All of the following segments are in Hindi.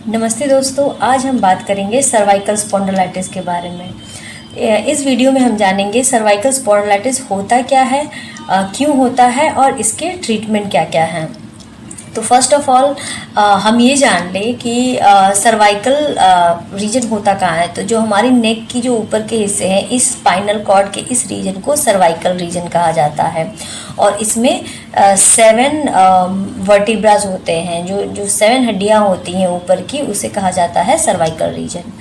नमस्ते दोस्तों, आज हम बात करेंगे सर्वाइकल स्पॉन्डिलाइटिस के बारे में। इस वीडियो में हम जानेंगे सर्वाइकल स्पॉन्डिलाइटिस होता क्या है, क्यों होता है और इसके ट्रीटमेंट क्या क्या हैं। तो फर्स्ट ऑफ ऑल हम ये जान लें कि सर्वाइकल रीजन होता कहाँ है। तो जो हमारी नेक की जो ऊपर के हिस्से हैं, इस स्पाइनल कॉर्ड के इस रीजन को सर्वाइकल रीजन कहा जाता है। और इसमें 7 वर्टिब्रास होते हैं, जो 7 हड्डियाँ होती हैं ऊपर की, उसे कहा जाता है सर्वाइकल रीजन।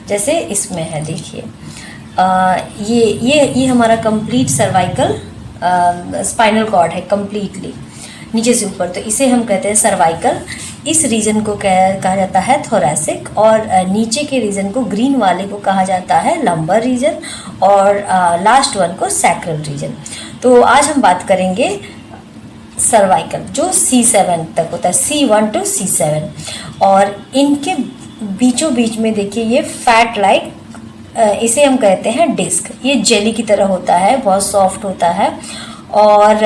जैसे इसमें है, देखिए ये हमारा कंप्लीट सर्वाइकल स्पाइनल कॉर्ड है, कंप्लीटली नीचे से ऊपर, तो इसे हम कहते हैं सर्वाइकल। इस रीजन को कहा जाता है थोरैसिक, और नीचे के रीजन को, ग्रीन वाले को कहा जाता है लंबर रीजन, और लास्ट वन को सैक्रल रीजन। तो आज हम बात करेंगे सर्वाइकल, जो C7 तक होता है, C1 to C7। और इनके बीचों बीच में देखिए ये फैट लाइक, इसे हम कहते हैं डिस्क। ये जेली की तरह होता है, बहुत सॉफ्ट होता है। और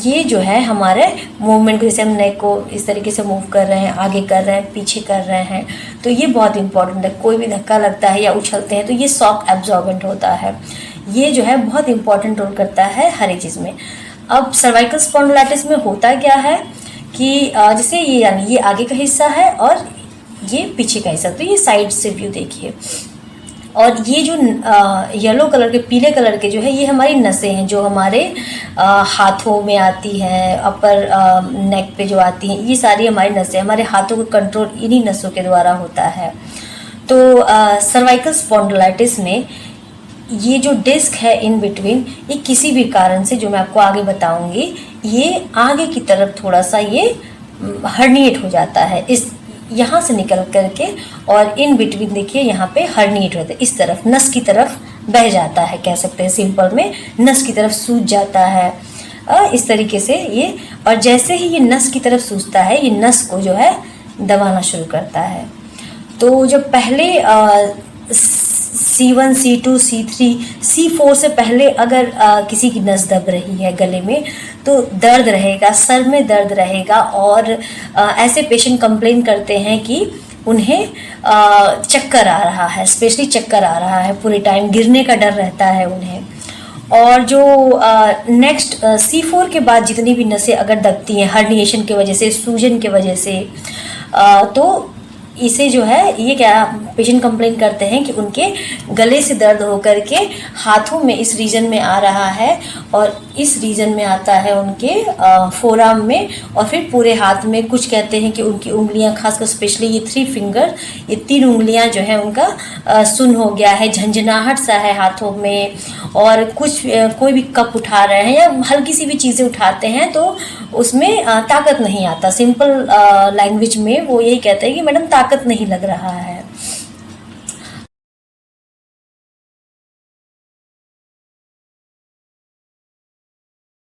ये जो है हमारे मूवमेंट को, जैसे हम नेक को इस तरीके से मूव कर रहे हैं, आगे कर रहे हैं, पीछे कर रहे हैं, तो ये बहुत इंपॉर्टेंट है। कोई भी धक्का लगता है या उछलते हैं तो ये शॉक एब्जॉर्बेंट होता है। ये जो है बहुत इंपॉर्टेंट रोल करता है हर एक चीज़ में। अब सर्वाइकल स्पॉन्डिलाइटिस में होता क्या है कि जैसे ये, यानी ये आगे का हिस्सा है और ये पीछे का हिस्सा, तो ये साइड से व्यू देखिए। और ये जो येलो कलर के, पीले कलर के जो है, ये हमारी नसें हैं, जो हमारे हाथों में आती हैं, अपर नेक पे जो आती हैं, ये सारी हमारी नसें। हमारे हाथों का कंट्रोल इन्हीं नसों के द्वारा होता है। तो सर्वाइकल स्पॉन्डिलाइटिस में ये जो डिस्क है इन बिटवीन, ये किसी भी कारण से, जो मैं आपको आगे बताऊंगी, ये आगे की तरफ थोड़ा सा ये हर्निएट हो जाता है, इस यहाँ से निकल करके, और इन बिटवीन देखिए यहाँ पे हर्निएट होता है, इस तरफ नस की तरफ बह जाता है, कह सकते हैं सिंपल में, नस की तरफ सूज जाता है इस तरीके से ये। और जैसे ही ये नस की तरफ सूजता है, ये नस को जो है दबाना शुरू करता है। तो जब पहले C1, C2, C3, C4 से पहले अगर किसी की नस दब रही है गले में, तो दर्द रहेगा, सर में दर्द रहेगा। और ऐसे पेशेंट कंप्लेन करते हैं कि उन्हें चक्कर आ रहा है, स्पेशली चक्कर आ रहा है, पूरे टाइम गिरने का डर रहता है उन्हें। और जो नेक्स्ट C4 के बाद जितनी भी नसें अगर दबती हैं हर्निएशन की वजह से, सूजन की वजह से, तो इसे जो है, ये क्या पेशेंट कंप्लेन करते हैं कि उनके गले से दर्द होकर के हाथों में, इस रीजन में आ रहा है, और इस रीजन में आता है उनके फोरआर्म में, और फिर पूरे हाथ में। कुछ कहते हैं कि उनकी उंगलियां, खासकर स्पेशली ये 3 फिंगर, ये 3 उंगलियां जो है उनका सुन्न हो गया है, झंझनाहट सा है हाथों में। और कुछ कोई भी कप उठा रहे हैं या हल्की सी भी चीज़ें उठाते हैं तो उसमें ताकत नहीं आता। सिंपल लैंग्वेज में वो यही कहते हैं कि मैडम ताकत नहीं लग रहा है।